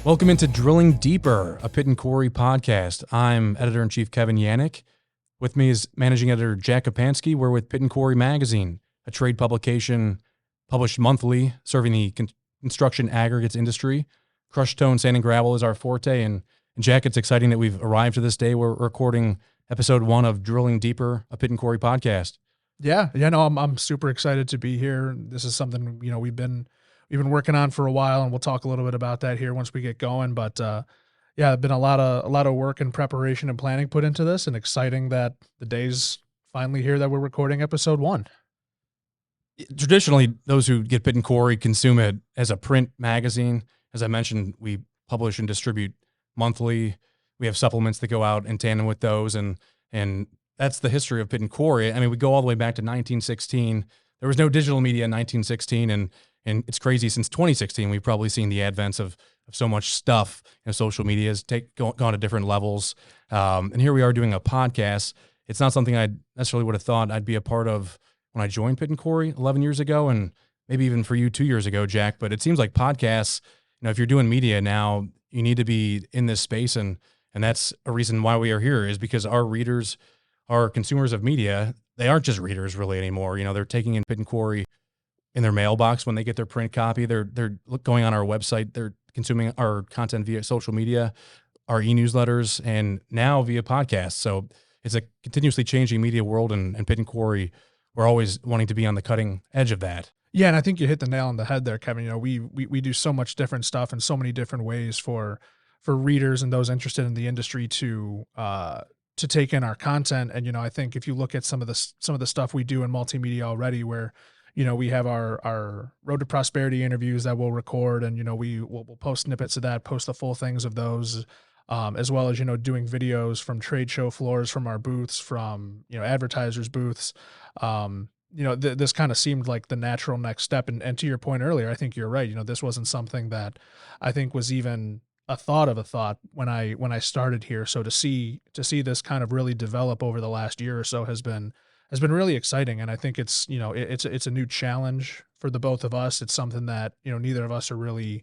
Welcome into Drilling Deeper, a Pit Quarry podcast. I'm Editor-in-Chief Kevin Yanik. With me is Managing Editor Jack Kopanski. We're with Pit Quarry magazine, a trade publication published monthly, serving the construction aggregates industry. Crushed stone, sand, and gravel is our forte. And Jack, it's exciting that we've arrived to this day. We're recording episode 1 of Drilling Deeper, a Pit Quarry podcast. I'm super excited to be here. This is something, we've been working on for a while, and we'll talk a little bit about that here once we get going. But been a lot of work and preparation and planning put into this, and exciting that the day's finally here that we're recording episode 1. Traditionally, those who get Pit Quarry consume it as a print magazine. As I mentioned, we publish and distribute monthly. We have supplements that go out in tandem with those, and that's the history of Pit Quarry. I mean, we go all the way back to 1916. There was no digital media in 1916, and it's crazy. Since 2016, we've probably seen the advents of so much stuff. Social media has gone to different levels. And here we are doing a podcast. It's not something I necessarily would have thought I'd be a part of when I joined Pit Quarry 11 years ago, and maybe even for you 2 years ago, Jack. But it seems like podcasts, if you're doing media now, you need to be in this space. And that's a reason why we are here, is because our readers, our consumers of media, they aren't just readers really anymore. They're taking in Pit Quarry in their mailbox when they get their print copy. They're going on our website. They're consuming our content via social media, our e-newsletters, and now via podcasts. So it's a continuously changing media world, and Pit Quarry, we're always wanting to be on the cutting edge of that. Yeah, and I think you hit the nail on the head there, Kevin. We do so much different stuff in so many different ways for readers and those interested in the industry to take in our content. And I think if you look at some of the stuff we do in multimedia already, where we have our Road to Prosperity interviews that we'll record, and we'll post snippets of that, post the full things of those, as well as doing videos from trade show floors, from our booths, from advertisers' booths. This kind of seemed like the natural next step. And to your point earlier, I think you're right. This wasn't something that I think was even a thought when I started here. So to see this kind of really develop over the last year or so has been really exciting. And I think it's a new challenge for the both of us. It's something that neither of us are really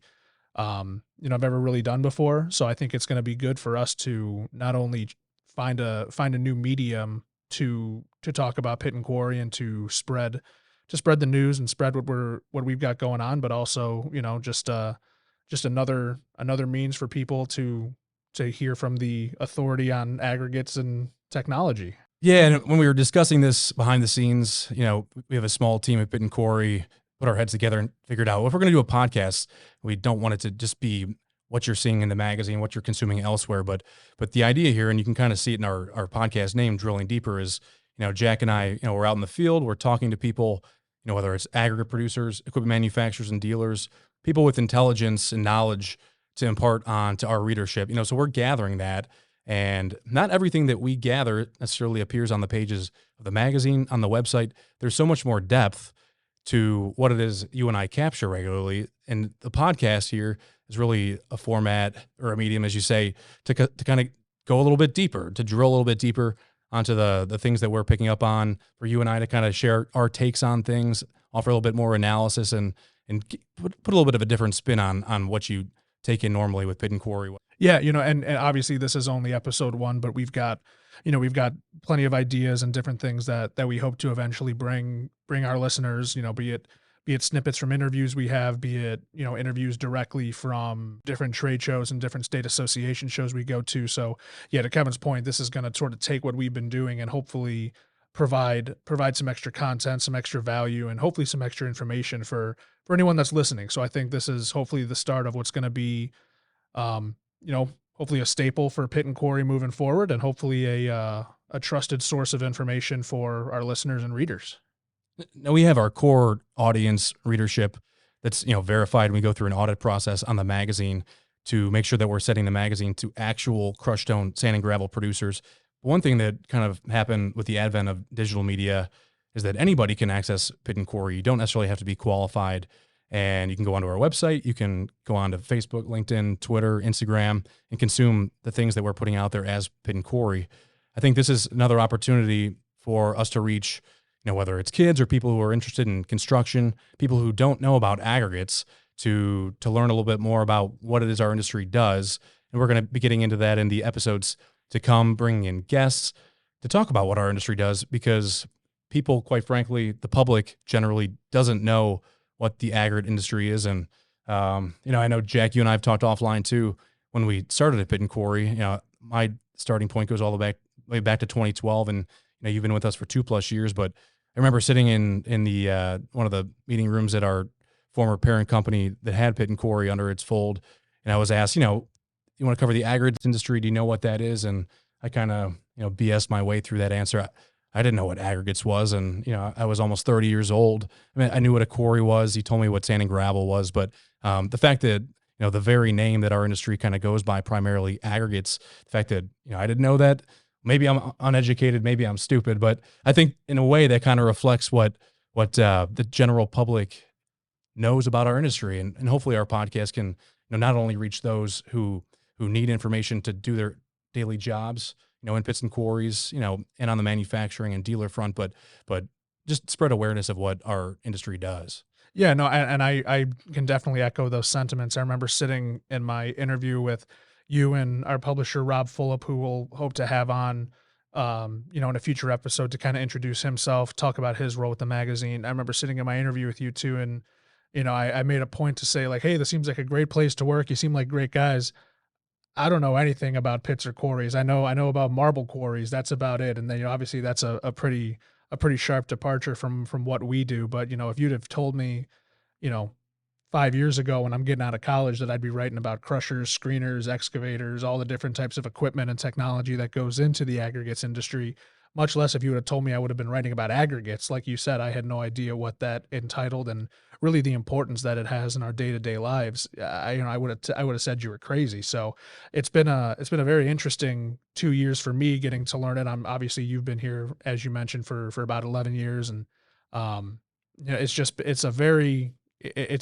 have ever really done before. So I think it's going to be good for us to not only find a new medium to talk about Pit Quarry and to spread the news and spread what we've got going on, but also just another means for people to hear from the authority on aggregates and technology. Yeah, and when we were discussing this behind the scenes, we have a small team at Pit Quarry, put our heads together and figured out, well, if we're going to do a podcast, we don't want it to just be what you're seeing in the magazine, what you're consuming elsewhere. But the idea here, and you can kind of see it in our podcast name, Drilling Deeper, is, Jack and I, we're out in the field, we're talking to people, whether it's aggregate producers, equipment manufacturers and dealers, people with intelligence and knowledge to impart on to our readership. So we're gathering that. And not everything that we gather necessarily appears on the pages of the magazine, on the website. There's so much more depth to what it is you and I capture regularly. And the podcast here is really a format or a medium, as you say, to kind of go a little bit deeper, to drill a little bit deeper onto the things that we're picking up on, for you and I to kind of share our takes on things, offer a little bit more analysis, and put a little bit of a different spin on what you take in normally with Pit Quarry. Yeah, and obviously this is only episode 1, but we've got plenty of ideas and different things that we hope to eventually bring our listeners, be it snippets from interviews we have, be it, interviews directly from different trade shows and different state association shows we go to. So yeah, to Kevin's point, this is going to sort of take what we've been doing and hopefully provide some extra content, some extra value, and hopefully some extra information for anyone that's listening. So I think this is hopefully the start of what's going to be, hopefully a staple for Pit Quarry moving forward, and hopefully a trusted source of information for our listeners and readers. Now, we have our core audience readership that's, verified. We go through an audit process on the magazine to make sure that we're setting the magazine to actual crushed stone, sand, and gravel producers. One thing that kind of happened with the advent of digital media is that anybody can access Pit Quarry. You don't necessarily have to be qualified, and you can go onto our website. You can go onto Facebook, LinkedIn, Twitter, Instagram, and consume the things that we're putting out there as Pit Quarry. I think this is another opportunity for us to reach, whether it's kids or people who are interested in construction, people who don't know about aggregates, to learn a little bit more about what it is our industry does. And we're going to be getting into that in the episodes to come, bringing in guests to talk about what our industry does, because people, quite frankly, the public generally doesn't know what the aggregate industry is. And, I know, Jack, you and I have talked offline too. When we started at Pit Quarry, my starting point goes all the way back to 2012. And, you've been with us for 2+ years, but I remember sitting in the one of the meeting rooms at our former parent company that had Pit Quarry under its fold. And I was asked, you want to cover the aggregates industry? Do you know what that is? And I kind of, BS my way through that answer. I didn't know what aggregates was. And, I was almost 30 years old. I mean, I knew what a quarry was. He told me what sand and gravel was. But the fact that, the very name that our industry kind of goes by, primarily aggregates, the fact that, I didn't know that, maybe I'm uneducated, maybe I'm stupid, but I think in a way that kind of reflects what the general public knows about our industry. And hopefully our podcast can, not only reach those who need information to do their daily jobs, in pits and quarries, and on the manufacturing and dealer front, but just spread awareness of what our industry does. Yeah, no, and I can definitely echo those sentiments. I remember sitting in my interview with you and our publisher, Rob Fulop, who we'll hope to have on, in a future episode to kind of introduce himself, talk about his role with the magazine. I remember sitting in my interview with you too, and, I made a point to say, like, hey, this seems like a great place to work. You seem like great guys. I don't know anything about pits or quarries. I know about marble quarries. That's about it. And then, obviously that's a pretty sharp departure from what we do. But, if you'd have told me, you know, 5 years ago when I'm getting out of college that I'd be writing about crushers, screeners, excavators, all the different types of equipment and technology that goes into the aggregates industry, much less if you would have told me I would have been writing about aggregates. Like you said, I had no idea what that entitled and really the importance that it has in our day-to-day lives. I would have said you were crazy. So it's been a very interesting 2 years for me getting to learn it. I'm obviously, you've been here, as you mentioned, for about 11 years. And, it's a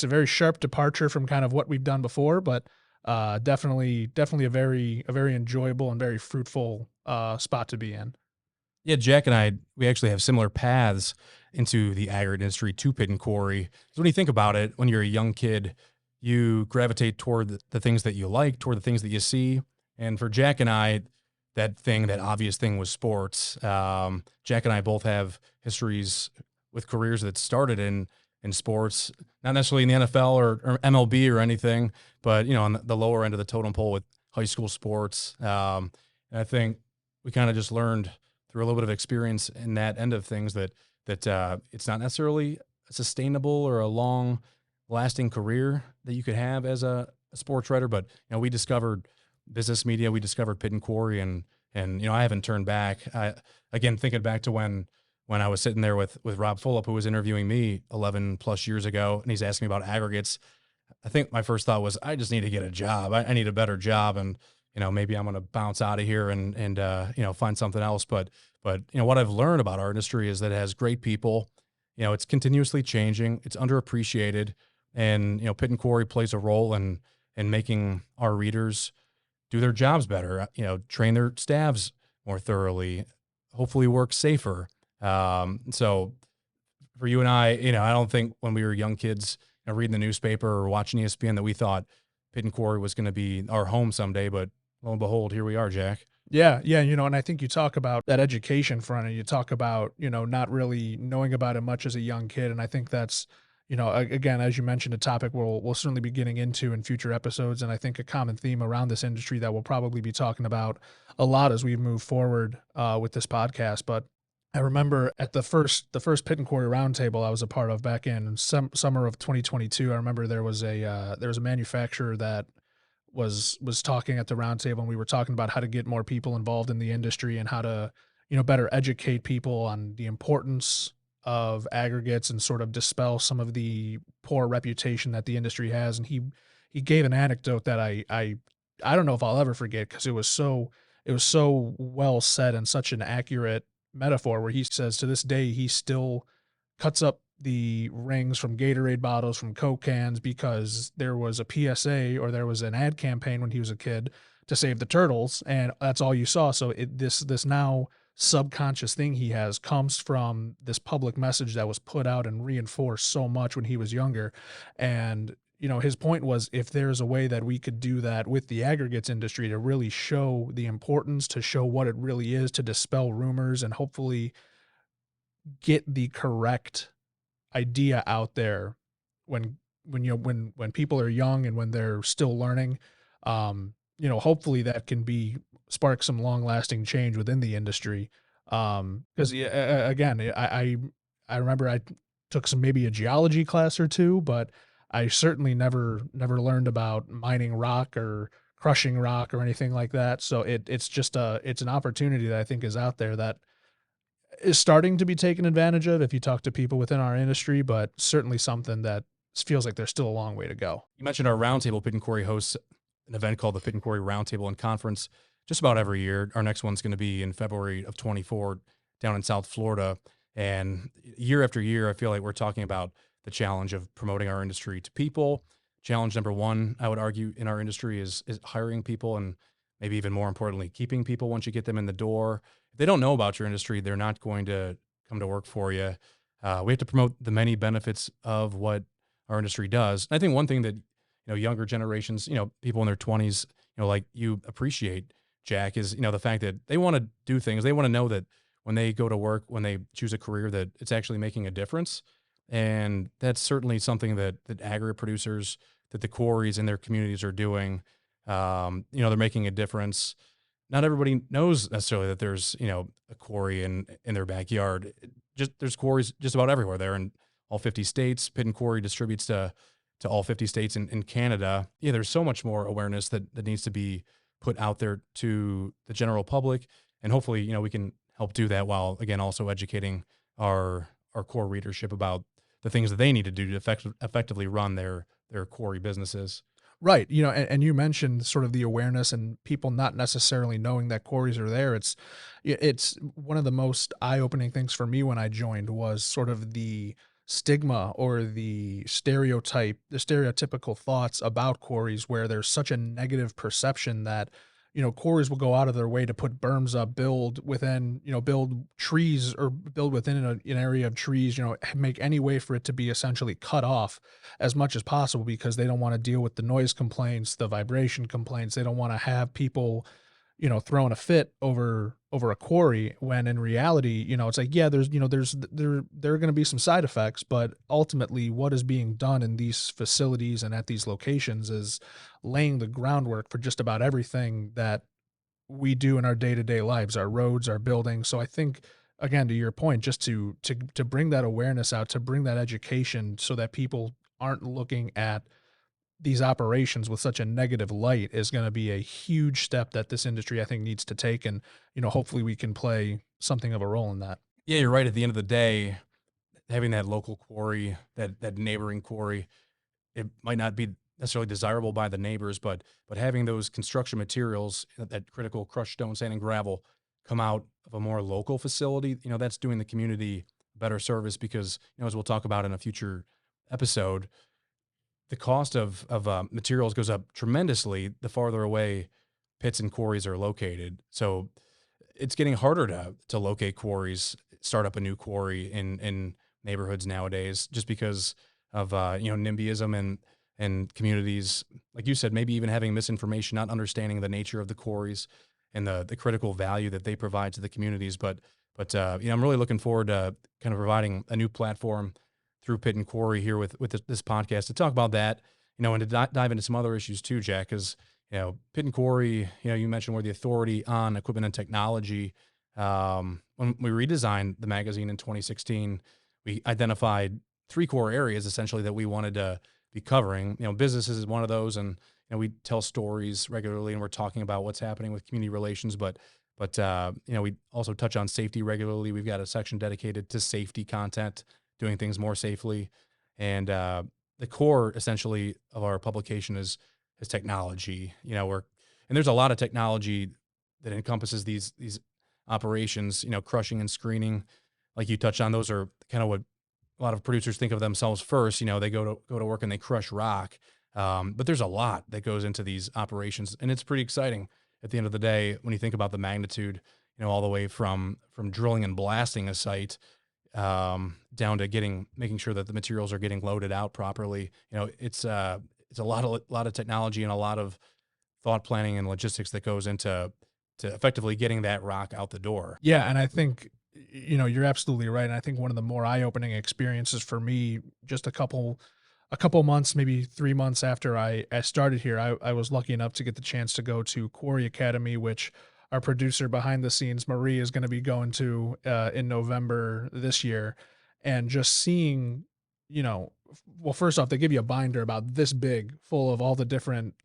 very sharp departure from kind of what we've done before, but definitely a very enjoyable and very fruitful spot to be in. Yeah, Jack and I, we actually have similar paths into the aggregate industry to Pit and Quarry. So when you think about it, when you're a young kid, you gravitate toward the things that you like, toward the things that you see. And for Jack and I, that obvious thing was sports. Jack and I both have histories with careers that started in sports, not necessarily in the NFL or MLB or anything, but, on the lower end of the totem pole with high school sports. And I think we kind of just learned through a little bit of experience in that end of things that it's not necessarily a sustainable or a long lasting career that you could have as a sports writer. But, we discovered business media, we discovered Pit and Quarry, and I haven't turned back. Again, thinking back to when I was sitting there with Rob Fulop, who was interviewing me 11+ years ago, and he's asking me about aggregates. I think my first thought was, I just need to get a job. I need a better job. And, maybe I'm going to bounce out of here and find something else. But, what I've learned about our industry is that it has great people. It's continuously changing. It's underappreciated. And, Pit and Quarry plays a role in making our readers do their jobs better, train their staffs more thoroughly, hopefully work safer. So for you and I don't think when we were young kids, reading the newspaper or watching ESPN that we thought Pit and Quarry was going to be our home someday, but lo and behold, here we are, Jack. Yeah. And I think you talk about that education front, and you talk about, not really knowing about it much as a young kid. And I think that's, again, as you mentioned, a topic we'll certainly be getting into in future episodes. And I think a common theme around this industry that we'll probably be talking about a lot as we move forward with this podcast. But I remember at the first Pit and Quarry roundtable I was a part of back in summer of 2022. I remember there was a manufacturer that was talking at the roundtable, and we were talking about how to get more people involved in the industry and how to, better educate people on the importance of aggregates and sort of dispel some of the poor reputation that the industry has. And he gave an anecdote that I don't know if I'll ever forget, because it was so well said and such an accurate metaphor, where he says to this day he still cuts up the rings from Gatorade bottles, from Coke cans, because there was a PSA or there was an ad campaign when he was a kid to save the turtles, and that's all you saw. So this now subconscious thing he has comes from this public message that was put out and reinforced so much when he was younger. And his point was if there's a way that we could do that with the aggregates industry to really show the importance, to show what it really is, to dispel rumors and hopefully get the correct idea out there when when people are young and when they're still learning, hopefully that can be spark some long lasting change within the industry. Because again, I remember I took some maybe a geology class or two, but I certainly never learned about mining rock or crushing rock or anything like that. So it's an opportunity that I think is out there that is starting to be taken advantage of if you talk to people within our industry, but certainly something that feels like there's still a long way to go. You mentioned our roundtable. Pit and Quarry hosts an event called the Pit and Quarry Roundtable and Conference just about every year. Our next one's going to be in February of 24 down in South Florida. And year after year, I feel like we're talking about the challenge of promoting our industry to people. Challenge number one, I would argue, in our industry is hiring people, and maybe even more importantly, keeping people once you get them in the door. If they don't know about your industry, they're not going to come to work for you. We have to promote the many benefits of what our industry does. And I think one thing that, younger generations, people in their 20s, like you appreciate, Jack, is, the fact that they want to do things. They want to know that when they go to work, when they choose a career, that it's actually making a difference. And that's certainly something that aggregate producers, that the quarries in their communities are doing. They're making a difference. Not everybody knows necessarily that there's, a quarry in their backyard. There's quarries just about everywhere. They're in all 50 states. Pit and Quarry distributes to all 50 states in Canada. Yeah, there's so much more awareness that needs to be put out there to the general public. And hopefully, we can help do that while, again, also educating our core readership about the things that they need to do to effectively run their quarry businesses. Right. And you mentioned sort of the awareness and people not necessarily knowing that quarries are there. It's one of the most eye-opening things for me when I joined was sort of the stigma or the stereotypical thoughts about quarries where there's such a negative perception that quarries will go out of their way to put berms up, build trees or build within an area of trees, make any way for it to be essentially cut off as much as possible because they don't want to deal with the noise complaints, the vibration complaints. They don't want to have people, throwing a fit over a quarry when in reality, it's like, yeah, there are going to be some side effects, but ultimately what is being done in these facilities and at these locations is laying the groundwork for just about everything that we do in our day-to-day lives, our roads, our buildings. So I think again, to your point, just to bring that awareness out, to bring that education so that people aren't looking at these operations with such a negative light is going to be a huge step that this industry I think needs to take, and hopefully we can play something of a role in that. Yeah, you're right. At the end of the day, having that local quarry, that neighboring quarry, it might not be necessarily desirable by the neighbors, but having those construction materials, that critical crushed stone, sand, and gravel, come out of a more local facility, that's doing the community better service because, as we'll talk about in a future episode, the cost of materials goes up tremendously the farther away pits and quarries are located. So it's getting harder to locate quarries, start up a new quarry in neighborhoods nowadays, just because of NIMBYism and communities, like you said, maybe even having misinformation, not understanding the nature of the quarries and the critical value that they provide to the communities. But I'm really looking forward to kind of providing a new platform through Pit and Quarry here with this podcast to talk about that, and to dive into some other issues too, Jack, because, Pit and Quarry, you mentioned we're the authority on equipment and technology. When we redesigned the magazine in 2016, we identified three core areas essentially that we wanted to be covering. Businesses is one of those, and we tell stories regularly, and we're talking about what's happening with community relations. But we also touch on safety regularly. We've got a section dedicated to safety content, doing things more safely, and the core essentially of our publication is technology. And there's a lot of technology that encompasses these operations. Crushing and screening, like you touched on, those are kind of what a lot of producers think of themselves first. They go to work and they crush rock, but there's a lot that goes into these operations, and it's pretty exciting at the end of the day when you think about the magnitude. All the way from drilling and blasting a site, down to making sure that the materials are getting loaded out properly. It's a lot of technology and a lot of thought planning and logistics that goes into to effectively getting that rock out the door. Yeah, and I think you're absolutely right. And I think one of the more eye-opening experiences for me, just a couple months, maybe 3 months after I started here, I was lucky enough to get the chance to go to Quarry Academy, which our producer behind the scenes, Marie, is going to be going to in November this year, and just seeing, well, first off, they give you a binder about this big, full of all the different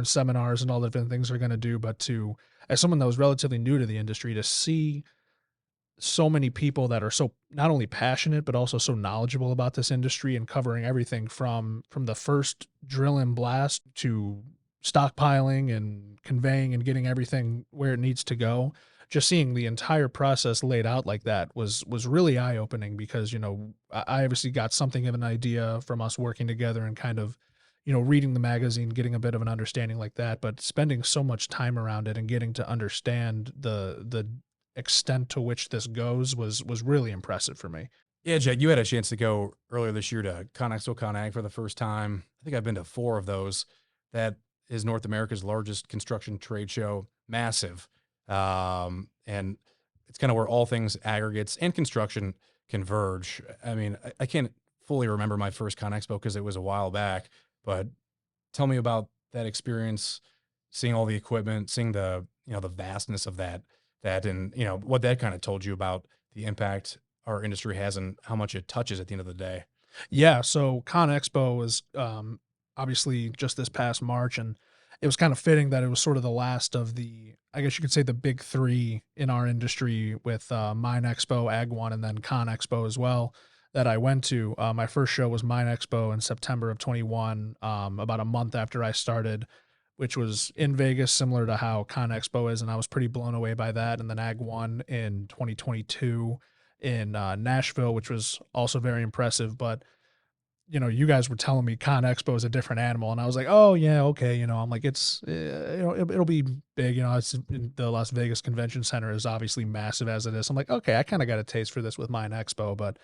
seminars and all the different things they're going to do. But to, as someone that was relatively new to the industry, to see so many people that are so not only passionate but also so knowledgeable about this industry and covering everything from the first drill and blast to stockpiling and conveying and getting everything where it needs to go, just seeing the entire process laid out like that was really eye opening, because I obviously got something of an idea from us working together and kind of reading the magazine, getting a bit of an understanding like that, but spending so much time around it and getting to understand the extent to which this goes was really impressive for me. Yeah, Jack, you had a chance to go earlier this year to ConExpo ConAg for the first time. I think I've been to 4 of those. That is North America's largest construction trade show, massive. And it's kind of where all things aggregates and construction converge. I mean, I can't fully remember my first ConExpo because it was a while back, but tell me about that experience, seeing all the equipment, seeing the vastness of that, and what that kind of told you about the impact our industry has and how much it touches at the end of the day. Yeah, so Con Expo was obviously just this past March, and it was kind of fitting that it was sort of the last of the, I guess you could say, the big three in our industry, with Mine Expo, Ag One, and then Con Expo as well, that I went to. My first show was Mine Expo in September of 21, about a month after I started, which was in Vegas, similar to how Con Expo is, and I was pretty blown away by that. And then Ag One in 2022 in Nashville, which was also very impressive. But you guys were telling me Con Expo is a different animal, and I was like, oh yeah, okay. I'm like, it's it'll be big. It's the Las Vegas Convention Center is obviously massive as it is. I'm like, okay, I kind of got a taste for this with Mine Expo, but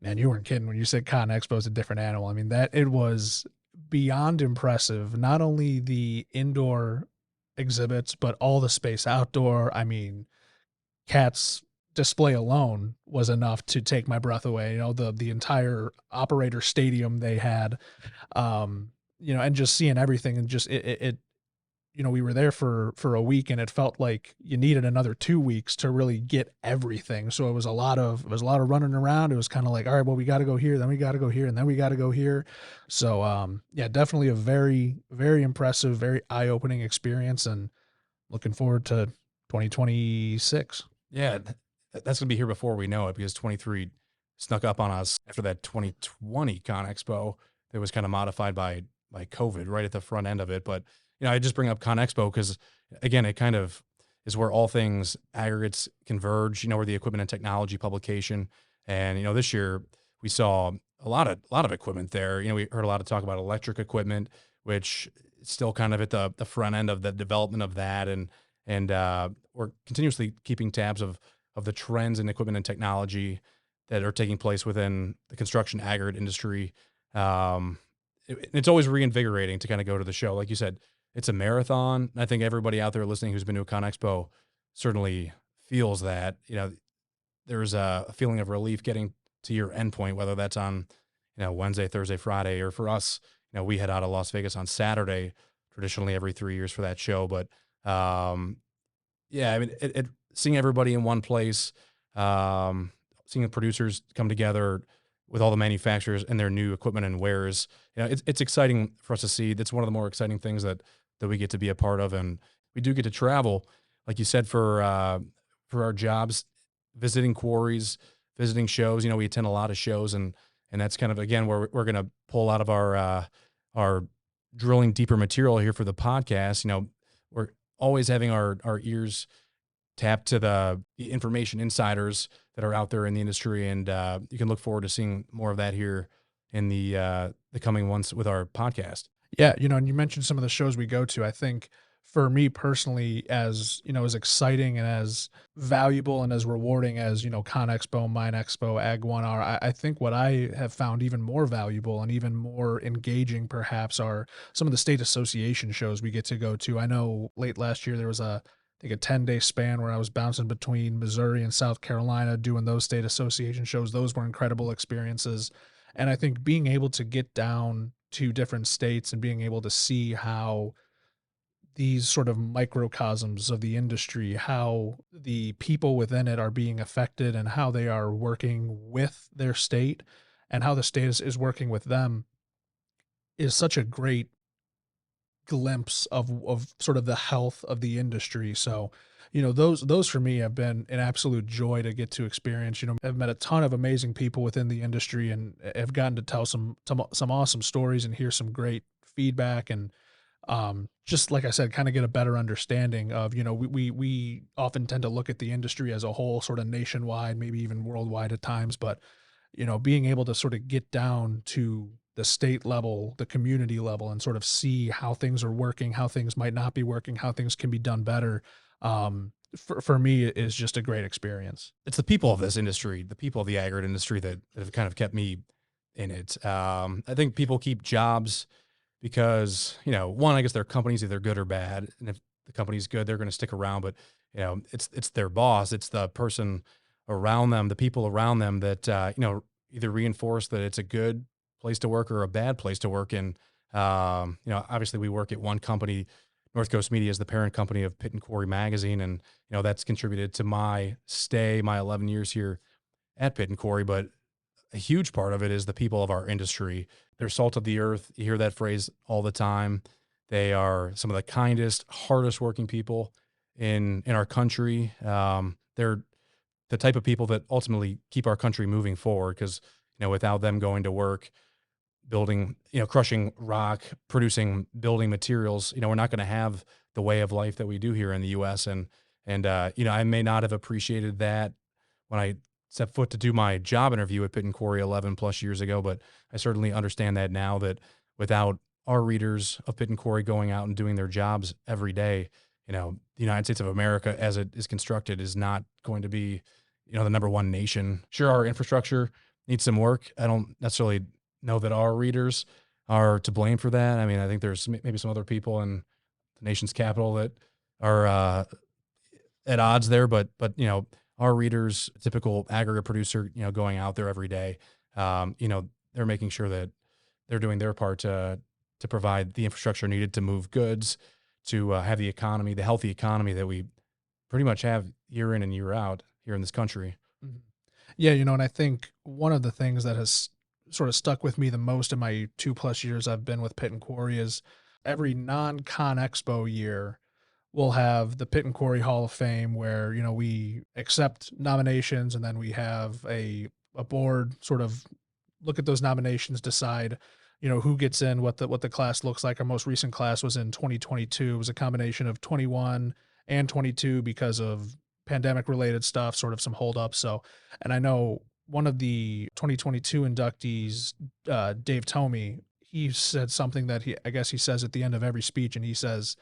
man, you weren't kidding when you said Con Expo is a different animal. I mean, that it was beyond impressive. Not only the indoor exhibits, but all the space outdoor. I mean, Cat's display alone was enough to take my breath away. The entire operator stadium they had, and just seeing everything, and just it we were there for a week, and it felt like you needed another 2 weeks to really get everything. So it was a lot of running around. It was kind of like, all right, well, we got to go here, then we got to go here, and then we got to go here. So yeah, definitely a very, very impressive, very eye-opening experience, and looking forward to 2026. Yeah, that's gonna be here before we know it, because 23 snuck up on us after that 2020 Con Expo that was kind of modified by COVID right at the front end of it. But I just bring up Con Expo because, again, it kind of is where all things aggregates converge. Where the equipment and technology publication, and this year we saw a lot of equipment there. We heard a lot of talk about electric equipment, which is still kind of at the front end of the development of that, and we're continuously keeping tabs of the trends in equipment and technology that are taking place within the construction aggregate industry. It's always reinvigorating to kind of go to the show. Like you said, it's a marathon. I think everybody out there listening who's been to a Con Expo certainly feels that. There's a feeling of relief getting to your endpoint, whether that's on Wednesday, Thursday, Friday, or for us, we head out of Las Vegas on Saturday, traditionally every 3 years for that show. But yeah, I mean, seeing everybody in one place, seeing the producers come together with all the manufacturers and their new equipment and wares, it's exciting for us to see. That's one of the more exciting things that we get to be a part of, and we do get to travel, like you said, for our jobs, visiting quarries, visiting shows. We attend a lot of shows, and that's kind of, again, where we're going to pull out of our drilling deeper material here for the podcast. We're always having our ears tapped to the information insiders that are out there in the industry, and you can look forward to seeing more of that here in the coming months with our podcast. Yeah, and you mentioned some of the shows we go to. I think for me personally, as you know, as exciting and as valuable and as rewarding as, you know, Con Expo, Mine Expo, Ag One are, I think what I have found even more valuable and even more engaging perhaps are some of the state association shows we get to go to. I know late last year there was I think a 10-day span where I was bouncing between Missouri and South Carolina doing those state association shows. Those were incredible experiences. And I think being able to get down to different states and being able to see how these sort of microcosms of the industry, how the people within it are being affected and how they are working with their state and how the state is working with them is such a great glimpse of sort of the health of the industry. So, you know, those for me have been an absolute joy to get to experience. You know, I've met a ton of amazing people within the industry and have gotten to tell some awesome stories and hear some great feedback and just like I said, kind of get a better understanding of, you know, we often tend to look at the industry as a whole, sort of nationwide, maybe even worldwide at times, but you know, being able to sort of get down to the state level, the community level, and sort of see how things are working, how things might not be working, how things can be done better. For me, it is just a great experience. It's the people of this industry, the people of the agri industry that have kind of kept me in it. I think people keep jobs because, you know, one, I guess their company's either good or bad. And if the company's good, they're going to stick around. But, you know, it's their boss. It's the person around them, the people around them that, you know, either reinforce that it's a good place to work or a bad place to work. And, you know, obviously we work at one company. North Coast Media is the parent company of Pit Quarry magazine. And, you know, that's contributed to my stay, my 11 years here at Pit Quarry. But a huge part of it is the people of our industry. They're salt of the earth. You hear that phrase all the time. They are some of the kindest, hardest working people in our country. They're the type of people that ultimately keep our country moving forward because, you know, without them going to work, building, you know, crushing rock, producing building materials, you know, we're not going to have the way of life that we do here in the U.S. And you know, I may not have appreciated that when I set foot to do my job interview at Pit and Quarry 11 plus years ago, but I certainly understand that now that without our readers of Pit and Quarry going out and doing their jobs every day, you know, the United States of America as it is constructed is not going to be, you know, the number one nation. Sure, our infrastructure needs some work. I don't necessarily know that our readers are to blame for that. I mean, I think there's maybe some other people in the nation's capital that are at odds there, but you know, our readers, typical aggregate producer, you know, going out there every day, you know, they're making sure that they're doing their part to provide the infrastructure needed to move goods, to have the economy, the healthy economy that we pretty much have year in and year out here in this country. Mhm. Yeah, you know, and I think one of the things that has sort of stuck with me the most in my 2+ years I've been with Pit and Quarry is every non-Con Expo year, we'll have the Pit and Quarry Hall of Fame where, you know, we accept nominations and then we have a board sort of look at those nominations, decide, you know, who gets in, what the class looks like. Our most recent class was in 2022. It was a combination of 21 and 22 because of pandemic related stuff, sort of some holdups. So, and I know one of the 2022 inductees, Dave Tomey, he said something that I guess he says at the end of every speech, and he says,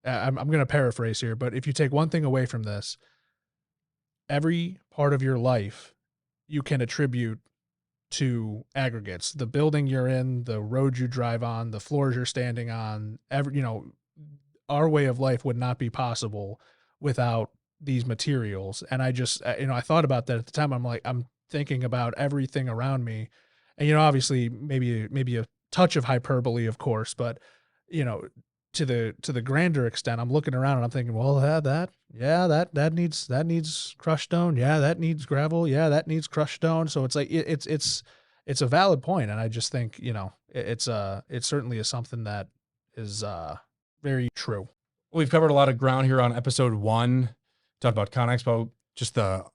I'm going to paraphrase here, but if you take one thing away from this, every part of your life you can attribute to aggregates. The building you're in, the road you drive on, the floors you're standing on, you know, our way of life would not be possible without these materials. And I just, you know, I thought about that at the time. I'm like, I'm thinking about everything around me. And, you know, obviously maybe a touch of hyperbole, of course, but, you know, to the grander extent, I'm looking around and I'm thinking, well, that needs crushed stone. Yeah, that needs gravel. Yeah, that needs crushed stone. So it's like it's a valid point, and I just think, you know, it certainly is something that is very true. We've covered a lot of ground here on episode 1. Talked about ConExpo, just the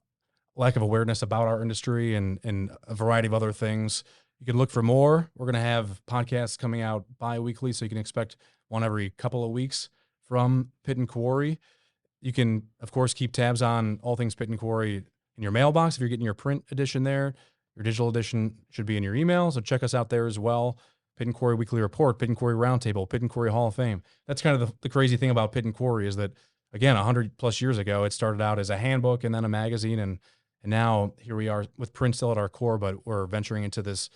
lack of awareness about our industry and a variety of other things. You can look for more. We're going to have podcasts coming out bi-weekly, so you can expect one every couple of weeks from Pit and Quarry. You can, of course, keep tabs on all things Pit and Quarry in your mailbox if you're getting your print edition there. Your digital edition should be in your email, so check us out there as well. Pit and Quarry Weekly Report, Pit and Quarry Roundtable, Pit and Quarry Hall of Fame. That's kind of the crazy thing about Pit and Quarry is that, again, 100 plus years ago, it started out as a handbook and then a magazine. And now here we are with print still at our core, but we're venturing into this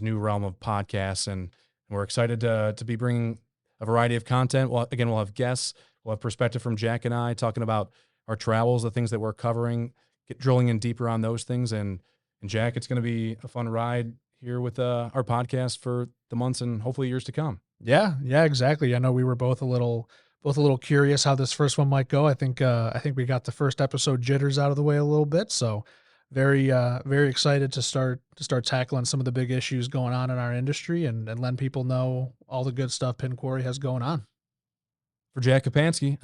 new realm of podcasts. And we're excited to be bringing a variety of content. Well, again, we'll have guests, we'll have perspective from Jack and I talking about our travels, the things that we're covering, drilling in deeper on those things. And Jack, it's going to be a fun ride here with our podcast for the months and hopefully years to come. Yeah, exactly. I know we were both a little curious how this first one might go. I think we got the first episode jitters out of the way a little bit. So very excited to start tackling some of the big issues going on in our industry and letting people know all the good stuff Pit Quarry has going on. For Jack Kopanski, I'm